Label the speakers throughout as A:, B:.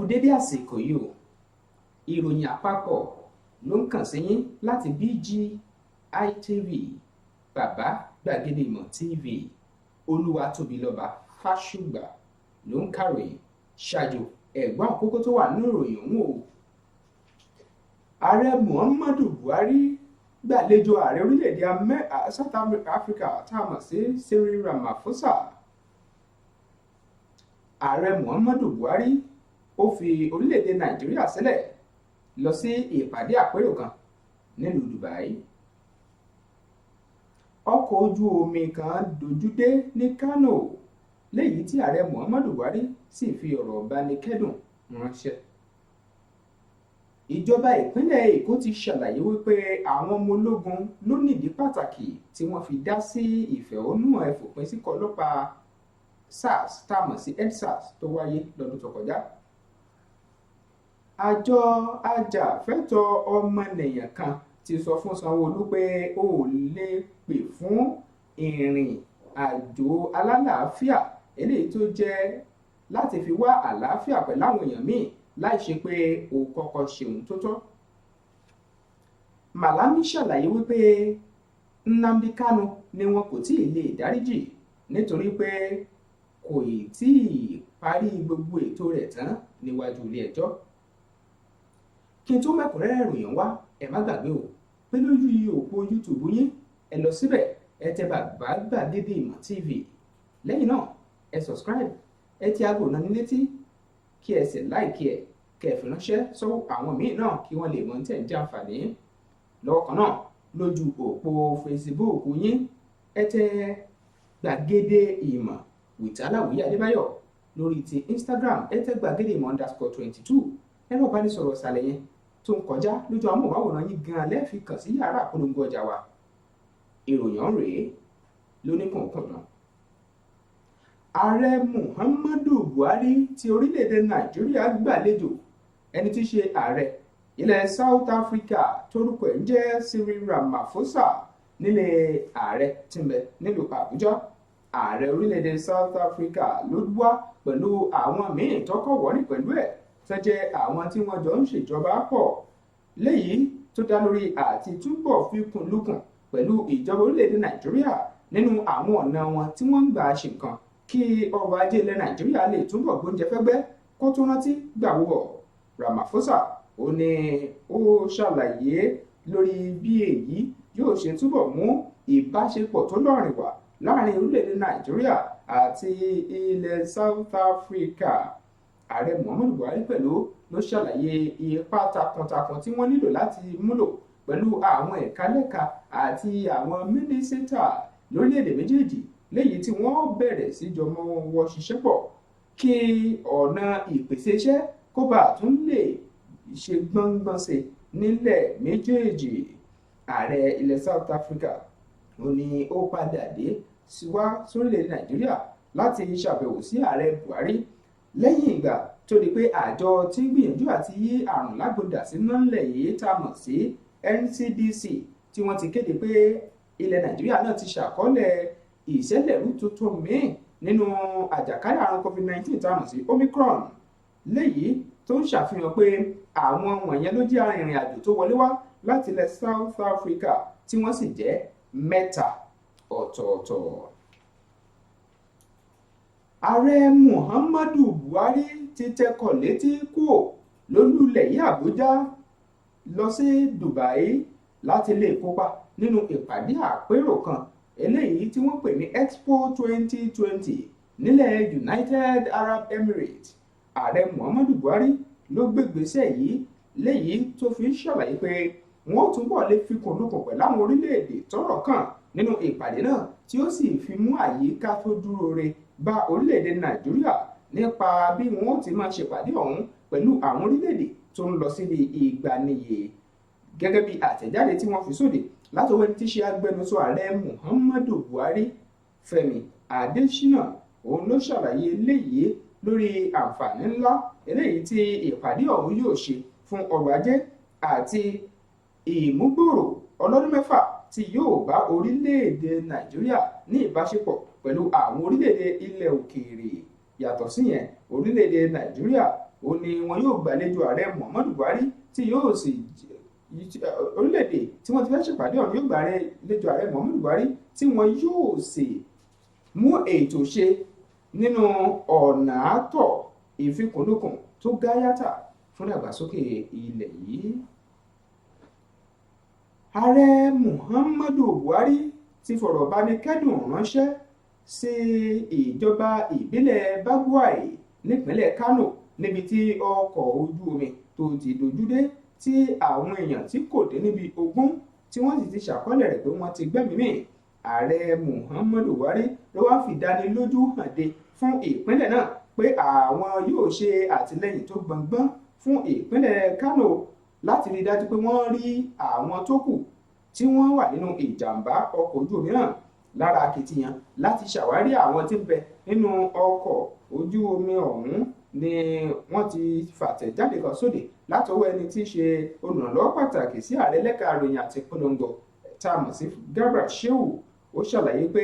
A: dédé àsìkò yìí o, ìròyìn àpapọ̀ ló ń kàn sí yín láti BGI TV, bàbá gbàgede ìmọ̀ TV. Olúwatóbilọ́ba Fásùgbà ló ń kàròyìn. Ṣáájú ẹ̀gbọ́n àkókò tó wà nínú ìròyìn ọ̀hún o. Ààrẹ Muhammadu Buhari gbàlejò ààrẹ orílẹ̀-èdè South Africa tá a mọ̀ sí Cyril Ramaphosa. Ààrẹ Muhammadu Buhari ó fi orílẹ̀-èdè Nàìjíríà sílẹ̀ lọ sí ìpàdé àpérò kan nílùú Dubai. Ọkọ̀ ojú omi kan dojúdé ní Kano léyìí tí ààrẹ Muhammadu Buhari sì fi ọ̀rọ̀ ìbánikẹ́dùn ránṣẹ́. Ìjọba ìpínlẹ̀ Èkó ti ṣàlàyé wípé àwọn ọmọ ológun ló nídìí pàtàkì tí wọ́n fi dá sí ìfẹ̀hónúhàn ẹ̀fòpin sí ọlọ́pàá SARS tá a mọ̀ sí EndSARS tó wáyé lọ́dún tó kọjá. Àjọ ajàfẹ́tọ̀ọ́ ọmọnìyàn kan ti sọ fún Sanwó-Olú pé ó lè pè fún ìrìn àjò alálàáfíà eléyìí tó jẹ́ láti fi wá àlàáfíà pẹ̀lú àwọn èèyàn míì láì ṣe pé ó kọ́kọ́ ṣeun tó tọ́. Malami ṣàlàyé wípé Nnamdi Kanu ni wọn kò tíì lè dáríjì nítorí pé kò tí ì parí gbogbo ètò rẹ̀ tán níwájú ilé ẹjọ́. Kí n tó mẹ́kúnrẹ́rẹ́ ìròyìn wá, ẹ má gbàgbé o pé lójú òpó YouTube yín ẹ lọ síbẹ̀ ẹ tẹ bàbá gbàgede ìmọ̀ TV. Lẹ́yìn náà ẹ subscribe, ẹ ti aago náà ní létí kí ẹ sì láìkí ẹ kẹfì ránṣẹ́ sọ́wọ́ àwọn míì náà kí wọ́n lè mọ̀ tẹ̀ ń jàǹfààní. Lọ́wọ́ kan náà lójú òpó Facebook yín ẹ tẹ gbàgede ìmọ̀ with Aláwìyé Adébáyọ̀. Lórí ti Instagram ẹ tẹ gbàgede ìmọ̀ _22. Ẹ̀rọ ìbánisọ̀rọ̀ ìsàlẹ̀ yẹn tó ń kọjá lójú amóhùnmáwòrán yín gan-an lẹ́ẹ̀fi kàn sí yàrá àpolongo ọjà wa. Ìròyìn ọ̀hún rèé lóníkùnkùn. Ààrẹ Muhammadu Buhari ti orílẹ̀-èdè Nàìjíríà gbàlejò ẹni tí í ṣe ààrẹ ilẹ̀ South Africa torúkọ ẹ̀ ń jẹ́ Cyril Ramaphosa nílé ààrẹ tí ń bẹ nílùú Àbújá. Ààrẹ orílẹ̀-èdè South Africa ló wá pẹ̀lú àwọn míì tọ́kọ̀ wọ́rí pẹ̀lú ẹ̀ tó jẹ́ àwọn tí wọ́n jọ ń ṣèjọba pọ̀, léyìí tó dá lórí àti túbọ̀ fikùn lukùn pẹ̀lú ìjọba orílẹ̀-èdè Nàìjíríà nínú àwọn ọ̀nà wọn tí wọ́n ń gbà ṣe nǹkan kí ọrọ̀ ajé ilẹ̀ Nàìjíríà lè túbọ̀ gbóúnjẹ fẹ́gbẹ́ kó tó rántí gbàwúbọ̀. Ramaphosa ó ní ó ṣàlàyé lórí bí èyí yóò ṣe túbọ̀ mú ìbáṣepọ̀ tó lọ́rìn wá láàrin orílẹ̀-èdè Nàìjíríà àti ilẹ̀ South Africa. Ààrẹ Muhammadu Buhari pẹ̀lú ló ṣàlàyé ipá takuntakun tí wọ́n nílò láti múlò pẹ̀lú àwọn ẹ̀ka lẹ́ka àti àwọn mínísítà lórílẹ̀-èdè méjèèjì léyìí tí wọ́n bẹ̀rẹ̀ sí jọmọ wọn ṣiṣẹ́ pọ̀ kí ọ̀nà ìpèsè iṣẹ́ kó bá tún lè ṣe gbọ́ngbọ́n sí nílẹ̀ méjèèjì. Ààrẹ ilẹ̀ South Africa ó ní ó padà dé wá sórílẹ̀-èdè Nàìjíríà láti ṣàbẹ̀wò sí ààrẹ Buhari lẹ́yìn ìgbà tó di pé àjọ tí ń gbìyànjú àti yí àrùn lágbòdà sí nọ́ńlẹ̀ yìí tá a mọ̀ sí NCDC tí wọ́n ti kéde pé ilẹ̀ Nàìjíríà náà ti ṣàkọọ́lẹ̀ ìṣẹ̀lẹ̀rú tuntun míì nínú àjàkálẹ̀ àrùn COVID-19 tá a mọ̀ sí Omicron, léyìí tó ń ṣàfihàn pé àwọn wọ̀nyẹn ló jẹ́ arìnrìn àjò tó wọlé wá láti ilẹ̀ South Africa tí wọ́n sì jẹ́ 3 ọ̀tọ̀ọ̀tọ̀. Ààrẹ Muhammadu Buhari ti tẹkọ̀ létí kúò lólùlẹ̀ yìí Àbújá lọ sí Dubai láti lè kópa nínú ìpàdé àpérò kan eléyìí tí wọ́n pè ní Expo 2020 nílẹ̀ United Arab Emirates. Ààrẹ Muhammadu Buhari ló gbégbésẹ̀ yìí léyìí tó fi ṣàlàyé pé wọ́n túbọ̀ lè fikùn lukùn pẹ̀lú àwọn orílẹ̀-èdè tọ́rọ̀ kàn nínú ìpàdé náà tí ó sì fi mú àyíká tó dúró re bá orílẹ̀-èdè Nàìjíríà nípa bí wọ́n ti máa ṣèpàdé ọ̀hún pẹ̀lú àwọn orílẹ̀-èdè tó ń lọ síbi ìgbaniye. Gẹ́gẹ́ bí àtẹ̀jáde tí wọ́n fi sóde látọwọ́ ẹni tí ṣe agbẹnusọ ààrẹ Muhammadu Buhari Fẹ́mi Adésínà, òun ló ṣàlàyé eléyìí lórí àǹfààní ńlá eléyìí tí ìpàdé ọ̀hún yóò ṣe fún ọrọ̀ ajé àti ìmúgbòòrò ọlọ́dún 6 tí yóò bá orílẹ̀-èdè Nàìjíríà ní ìbáṣepọ̀ pẹ̀lú àwọn orílẹ̀-èdè ilẹ̀ òkèèrè. Yàtọ̀ síyẹn, orílẹ̀-èdè Nàìjíríà ó ní wọn yóò gbàlejò ààrẹ Muhammadu Buhari tí yóò sì orílẹ̀-èdè tí wọ́n ti fẹ́ ṣèpàdé ọ̀hún yóò gbàlejò ààrẹ Muhammadu Buhari tí wọn yóò sì mú ètò ṣe nínú ọ̀nà àtọ̀ ìfikùnlukùn tó gáyàtà fún ìdàgbàsókè ilẹ̀ yìí. ààrẹ Muhammadu Buhari ti fọ̀rọ̀ bánikẹ́dùn ránṣẹ́ sí ìjọba ìbílẹ̀ Bagwai nípínlẹ̀ Kano níbi tí ọkọ̀ ojú omi tó ti dojúdé tí àwọn èèyàn tí kò dín níbi 20 tí wọ́n sì ti ṣàkọọ́lẹ̀ rẹ̀ pé wọ́n ti gbẹ́mìí mì. ààrẹ Muhammadu Buhari ló wá fìdánilójú hàn dé fún ìpínlẹ̀ náà pé àwọn yóò ṣe àtìlẹ́yìn tó gbọngbọ́n fún ìpínlẹ̀ Kano láti rí dájú pé wọ́n rí àwọn tó kù tí wọ́n wà nínú ìjàmbá ọkọ̀ ojú omi náà. lára akitiyan láti ṣàwárí àwọn tí ń bẹ nínú ọkọ̀ ojú omi ọ̀hún ni wọ́n ti fàtẹ̀jáde kan sóde látọwọ́ ẹni tí í ṣe olùrànlọ́wọ́ pàtàkì sí ààrẹ lẹ́ka ìròyìn àti ìpolongo tá a mọ̀ sí Garba Shehu. ó ṣàlàyé pé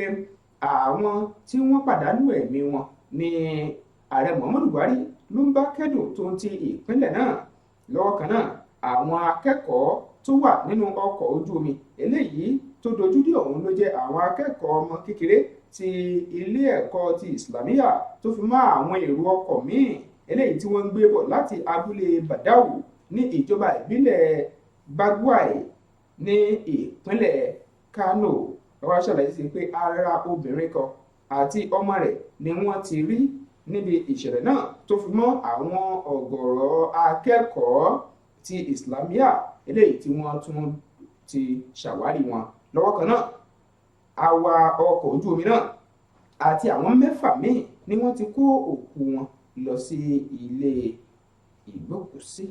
A: àwọn tí wọ́n pàdánù ẹ̀mí wọn ni ààrẹ Muhammadu Buhari ló ń bá kẹ́dùn tó ń ti ìpínlẹ̀ náà. lọ́wọ́ kan náà àwọn akẹ́kọ̀ọ́ tó wà nínú ọkọ̀ ojú omi eléyìí tó dojúdé ọ̀hún ló jẹ́ àwọn akẹ́kọ̀ọ́ ọmọ kékeré ti ilé ẹ̀kọ́ ti Islamiyya tó fi mọ́ àwọn èrò ọkọ̀ míì eléyìí tí wọ́n ń gbé bọ̀ láti abúlé Badawu ní ìjọba ìbílẹ̀ Bagwai ní ìpínlẹ̀ Kano. wọ́n ṣàlàyé sí pé ara obìnrin kan àti ọmọ rẹ̀ ni wọ́n ti rí níbi ìṣẹ̀lẹ̀ náà tó fi mọ́ àwọn ọ̀gọ̀rọ̀ akẹ́kọ̀ọ́ ti Islamiyya eléyìí tí wọ́n tún ti ṣàwárí wọn. lọ́wọ́ kan náà àwa ọkọ̀ ojú omi náà àti àwọn 6 míì ni wọ́n ti kó òkú wọn lọ sí ilé ìgbókùsí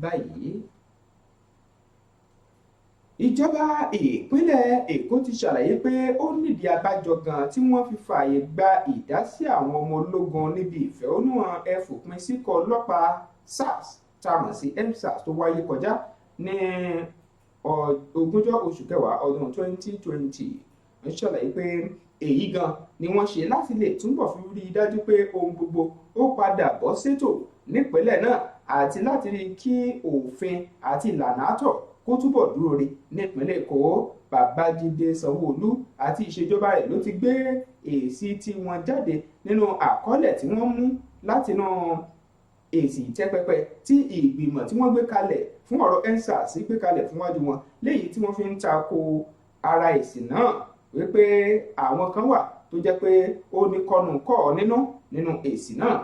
A: báyìí. ìjọba ìpínlẹ̀ Èkó ti ṣàlàyé pé ó nídìí abájọ gan tí wọ́n fi fààyè gba ìdásí àwọn ọmọ ológun níbi ìfẹ̀hónúhàn ẹfòpin síkọ̀ ọlọ́pàá SARS tá a mọ̀ sí EndSARS tó wáyé kọjá ní 20 oṣù kẹwàá ọdún 2020. wọ́n ṣàlàyé pé èyí gan ni wọ́n ṣe láti lè túbọ̀ fi rí i dájú pé ohun gbogbo ó padà bọ́ sétò nípínlẹ̀ náà àti láti rí kí òfin àti ìlànà àtọ̀ kó túbọ̀ dúró re nípínlẹ̀ Èkó. Babájídé Sanwó-Olú àti ìṣèjọba rẹ̀ ló ti gbé èsì tí wọ́n jáde nínú àkọọ́lẹ̀ tí wọ́n mú látinú èsì ìtẹ́pẹpẹ tí ìgbìmọ̀ tí wọ́n gbé kalẹ̀ fún ọ̀rọ̀ EndSARS gbé kalẹ̀ fún wájú wọn léyìí tí wọ́n fi ń tako ara èsì náà wípé àwọn kan wà tó jẹ́ pé ó ní kọ́nùkọ́ nínú èsì náà.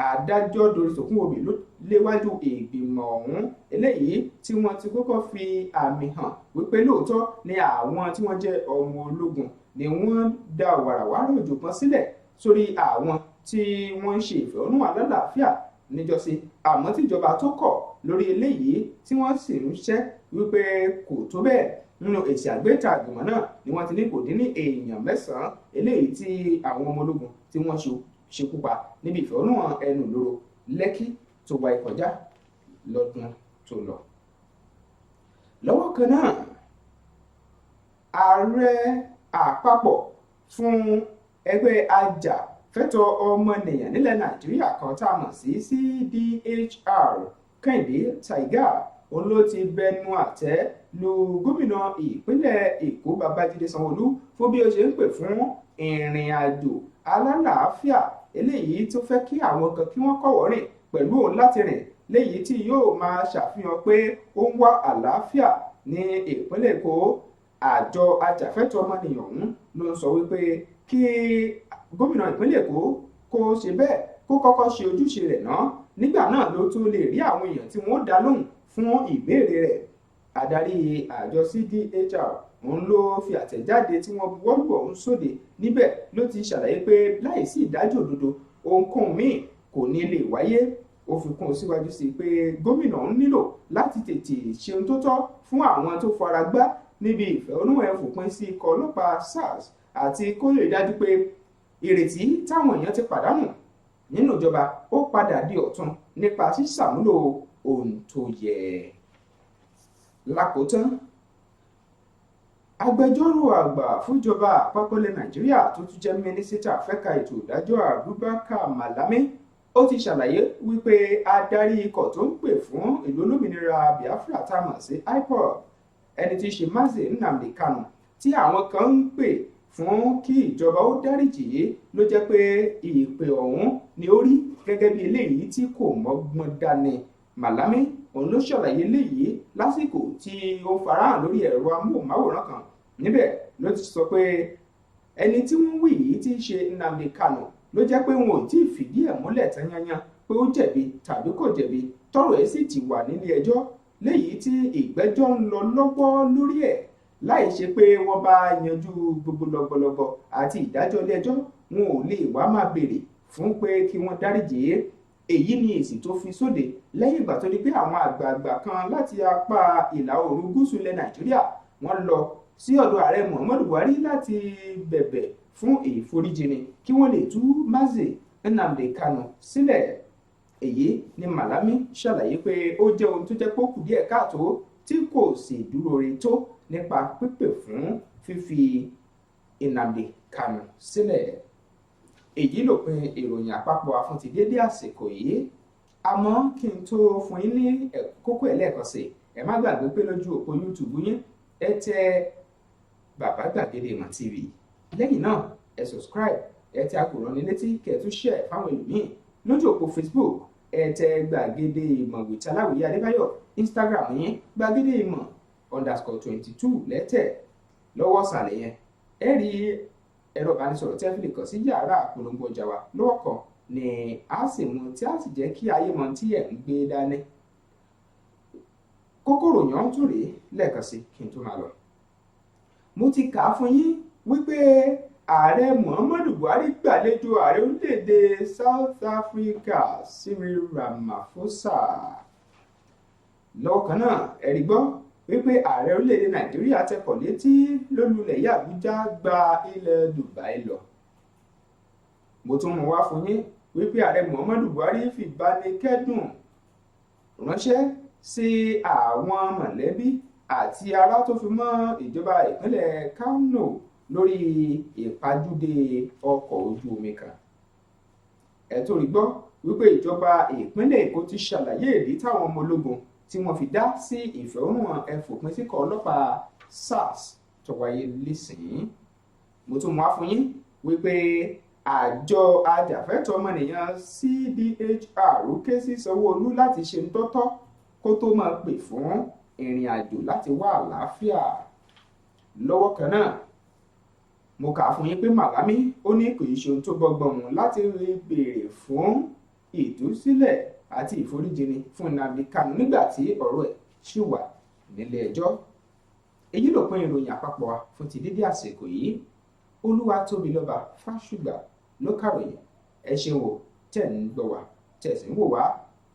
A: adájọ́ Doris Okunwobi ló léwájú ìgbìmọ̀ ọ̀hún eléyìí tí wọ́n ti kọ́kọ́ fi àmì hàn wípé lóòótọ́ ni àwọn tí wọ́n jẹ́ ọmọ ológun ni wọ́n dá wàràwàrà òjò kan sílẹ̀ sórí àwọn tí wọ́n ń ṣe ìfẹ̀hónúhàn alálàáfíà níjọ́sí àmọ́ tíjọba tó kọ̀ lórí eléyìí tí wọ́n sì ń ṣẹ́ wípé kò tó bẹ́ẹ̀. nínú èsì àgbéta àgbìmọ̀ náà ni wọ́n ti ní kò dín ní èèyàn 9 eléyìí tí àwọn ọmọ ológun tí wọ́n ṣekú pa níbi ìfẹ̀hónúhàn ẹnu ìloro Lẹ́kì tó wáyé kọjá lọ́dún tó lọ. lọ́wọ́ kan náà ààrẹ àpapọ̀ fún ẹgbẹ́ ajàfẹ́tọ̀ ọmọnìyàn nílẹ̀ Nàìjíríà kan tá a mọ̀ sí CDHR Kẹ́hìndé Taiga òun ló ti bẹnu àtẹ́ lu gómìnà ìpínlẹ̀ Èkó Babájídé Sanwó-Olú fún bí ó ṣe ń pè fún ìrìn àjò alálàáfíà eléyìí tó fẹ́ kí àwọn kan kí wọ́n kọ̀wọ́ rìn pẹ̀lú òun láti rìn léyìí tí yóò máa ṣàfihàn pé ó ń wá àlàáfíà ní ìpínlẹ̀ Èkó. àjọ ajàfẹ́tọ̀ ọmọnìyàn ọ̀hún ló ń sọ wípé kí gómìnà ìpínlẹ̀ Èkó kó ṣe bẹ́ẹ̀ kó kọ́kọ́ ṣe ojúṣe rẹ̀ náà nígbà náà ló tó lè rí àwọn èèyàn tí wọ́n dá lóhùn fún ìbéèrè rẹ̀. adarí àjọ CDHR òun ló fi àtẹ̀jáde tí wọ́n buwọ́lù ọ̀hún sóde níbẹ̀ ló ti ṣàlàyé pé láìsí ìdájọ́ òdodo ohunkóhun míì kò ní lè wáyé. ó fi kún síwájú sí pé gómìnà ń nílò láti tètè ṣe ohun tó tọ́ fún àwọn tó fara gbá níbi ìfẹ̀hónúhàn ẹfòpin sí ikọ̀ ọlọ́pàá SARS àti kó lè dájú pé ìrètí táwọn èèyàn ti pàdánù nínú ìjọba ó padà di ọ̀tun nípa ṣíṣàmúlò ohun tó yẹ. lákòótán agbẹjọ́rò àgbà fúnjọba àpapọ̀ ilẹ̀ Nàìjíríà tó tún jẹ́ mínísítà fẹ́ka ètò ìdájọ́ Abubakar Malami ó ti ṣàlàyé wípé adarí ikọ̀ tó ń pè fún ìlú olómìnira Biafra tá a mọ̀ sí IPOB ẹni tí í ṣe Mazi Nnamdi Kanu tí àwọn kan ń pè fún kí ìjọba ó dáríjì ló jẹ́ pé ìpè ọ̀hún ni ó rí gẹ́gẹ́ bí eléyìí tí kò mọ́gbọ́n dání. Malami òun ló ṣàlàyé eléyìí lásìkò tí ó farahàn lórí ẹ̀rọ amóhùnmáwòrán kan. Níbẹ̀ ló ti sọ pé ẹni tí wọ́n wí yìí tí í ṣe Nnamdi Kanu ló jẹ́ pé wọn ò tí ì fìdí ẹ̀ múlẹ̀ tán yányán pé ó jẹ̀bi tàbí kò jẹ̀bi, tọ́rọ̀ ẹ̀ sì ti wà nílé ẹjọ́ léyìí tí ìgbẹ́jọ́ ń lọ lọ́wọ́ lórí ẹ̀ láì ṣe pé wọ́n bá yanjú gbogbo lọ́gbọ̀lọ́gbọ̀ àti ìdájọ́ ilé ẹjọ́ wọn ò lè wá máa béèrè fún pé kí wọ́n dáríjì í. Èyí ni èsì tó fi sóde lẹ́yìn ìgbà tó di pé àwọn àgbààgbà kan láti apá ìlà oòrùn gúúsù ilẹ̀ Nàìjíríà wọ́n lọ sí ọ̀dọ̀ ààrẹ Muhammadu Buhari láti bẹ̀bẹ̀ fún ìforíjìnì kí wọ́n lè tú Mazi Nnamdi Kanu sílẹ̀. Èyí ni Malami ṣàlàyé pé ó jẹ́ ohun tó jẹ́ pé ó kù díẹ̀ káàtó tí kò sì dúró re tó nípa pípè fún fífi Nnamdi Kanu sílẹ̀. Èyí lópin ìròyìn àpapọ̀ afún ti dédé àsìkò yìí. Àmọ́ kí n tó fún yín ní kókó ẹ̀ lẹ́ẹ̀kan sí, ẹ má gbàgbé pé lójú òpó YouTube yín ẹ tẹ Bàbá Gbàgede Ìmọ̀ TV. Lẹ́yìn náà ẹ subscribe, ẹ tẹ àkòrán ní létí kẹ́ẹ̀tún share fáwọn ẹlòmíì. Lójú òpó Facebook ẹ tẹ Gbàgede Ìmọ̀ with Aláwìyé Adébáyọ̀. Instagram yín Gbàgede Ìmọ̀ _22 lẹ́tẹ̀. Lọ́wọ́ ìsàlẹ̀ yẹn ẹ rí ẹ̀rọ ìbánisọ̀rọ̀ tí ẹ fi lè kàn sí yàrá àpolongo ọjà wa. Lọ́wọ́ kan ni a sì mú tí a sì jẹ́ kí ayé mọ tí ẹ̀ ń gbé dání. Kókòrò yàn tún rèé lẹ́ẹ̀kan sí kí n tó máa lọ. Mo ti kà á fún yín wípé ààrẹ Muhammadu Buhari gbàlejò ààrẹ orílẹ̀-èdè South Africa Cyril Ramaphosa. Lọ́wọ́ kan náà ẹ̀rí gbọ́ wípé ààrẹ orílẹ̀-èdè Nàìjíríà tẹkọ̀ létí lólulẹ̀ yìí Àbújá gba ilẹ̀ Dubai lọ. Mo tún mú wá fún yín wípé ààrẹ Muhammadu Buhari fìbánikẹ́dùn ránṣẹ́ sí àwọn mọ̀lẹ́bí àti ará tó fi mọ́ ìjọba ìpínlẹ̀ Kano lórí ìpajúdé ọkọ̀ ojú omi kan. Ẹ tó rí gbọ́ wípé ìjọba ìpínlẹ̀ Èkó ti ṣàlàyé ìdí táwọn ọmọ ológun tí wọ́n fi dá sí ìfẹ̀hónúhàn ẹ̀fòpin síkọ̀ ọlọ́pàá SARS tó wáyé lẹ́sìn. Mo tún mú wá fún yín wípé àjọ ajàfẹ́tọ̀ọ́ ọmọnìyàn CDHR ké sí Sanwó-Olú láti ṣe ń tọ́tọ́ kó tó máa pè fún ìrìn àjò láti wá àlàáfíà. Lọ́wọ́ kan náà mo kà á fún yín pé Malami ó ní kò í ṣe ohun tó bọ́gbọ́n mu láti béèrè fún ìtúsílẹ̀ àti ìforíjìnì fún Nnamdi Kanu nígbà tí ọ̀rọ̀ ẹ̀ ṣì wà nílé ẹjọ́. Èyí lópin ìròyìn àpapọ̀ wa fún ti dédé àsìkò yìí. Olúwatóbilọ́ba Fásùgbà ló kàròyìn. Ẹ ṣeun o tẹ̀ ń gbọ́ wa tẹ̀ sì ń wò wá.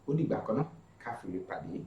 A: Ó dìgbà kan náà ká fi lè pàdé.